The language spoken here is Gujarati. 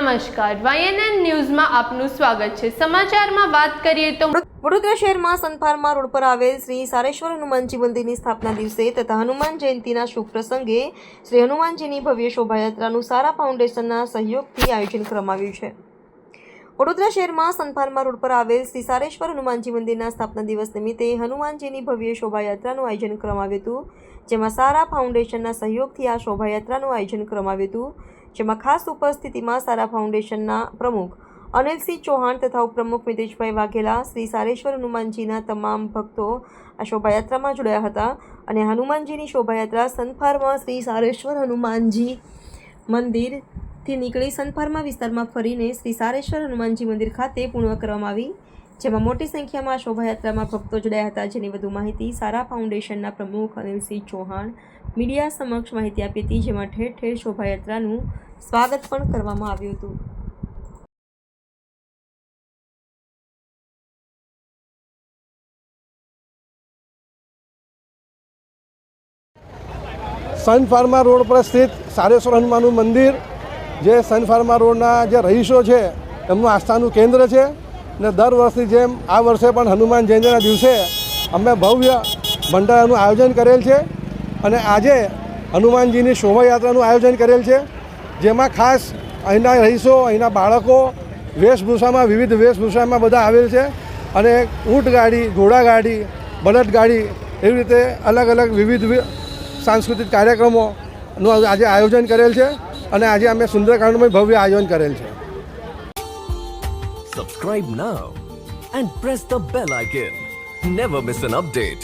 નમસ્કાર, YNN ન્યૂઝમાં આપનું સ્વાગત છે। સમાચારમાં વાત કરીએ તો વડોદરા શહેરમાં સનફાર્મા રોડ પર આવેલ શ્રી સારેશ્વર હનુમાનજી મંદિરની સ્થાપના દિવસે તથા હનુમાન જયંતિના શુભ પ્રસંગે શ્રી હનુમાનજીની ભવ્ય શોભાયાત્રાનું સારા ફાઉન્ડેશનના સહયોગથી આયોજન કરવામાં આવ્યું છે। વડોદરા શહેરમાં સનફાર્મા રોડ પર આવેલ શ્રી સારેશ્વર હનુમાનજી મંદિરના સ્થાપના દિવસ નિમિત્તે હનુમાનજીની ભવ્ય શોભાયાત્રાનું આયોજન કરવામાં આવ્યું હતું, જેમાં સારા ફાઉન્ડેશનના સહયોગથી આ શોભાયાત્રાનું આયોજન કરવામાં આવ્યું હતું, જેમાં ખાસ ઉપસ્થિતિમાં સારા ફાઉન્ડેશનના પ્રમુખ અનિલસિંહ ચૌહાણ તથા ઉપપ્રમુખ મિતેશભાઈ વાઘેલા, શ્રી સારેશ્વર હનુમાનજીના તમામ ભક્તો આ શોભાયાત્રામાં જોડાયા હતા અને હનુમાનજીની શોભાયાત્રા સનફાર્મા શ્રી સારેશ્વર હનુમાનજી મંદિરથી નીકળી સનફાર્મા વિસ્તારમાં ફરીને શ્રી સારેશ્વર હનુમાનજી મંદિર ખાતે પૂર્ણ કરવામાં આવી, જેમાં મોટી સંખ્યામાં શોભાયાત્રામાં ભક્તો જોડાયા હતા। જેની વધુ માહિતી સારા ફાઉન્ડેશનના પ્રમુખ અનિલસિંહ ચૌહાણ મીડિયા સમક્ષ માહિતી આપી હતી, જેમાં ઠેર ઠેર શોભાયાત્રાનું સ્વાગત પણ કરવામાં આવ્યું હતું। સનફાર્મા રોડ પર સ્થિત સારેશ્વર હનુમાનનું મંદિર જે સનફાર્મા રોડના જે રહીશો છે એમનું આસ્થાનું કેન્દ્ર છે ને દર વર્ષની જેમ આ વર્ષે પણ હનુમાન જયંતિના દિવસે અમે ભવ્ય ભંડારાનું આયોજન કરેલ છે અને આજે હનુમાનજીની શોભાયાત્રાનું આયોજન કરેલ છે, જેમાં ખાસ અહીંના રહીશો, અહીંના બાળકો વેશભૂષામાં વિવિધ વેશભૂષામાં બધા આવેલ છે અને ઊંટ ગાડી, ઘોડા ગાડી, બળદ ગાડી એવી રીતે અલગ અલગ વિવિધ સાંસ્કૃતિક કાર્યક્રમોનું આજે આયોજન કરેલ છે અને આજે અમે સુંદરકાંડમાં ભવ્ય આયોજન કરેલ છે। Subscribe now and press the bell icon. Never miss an update.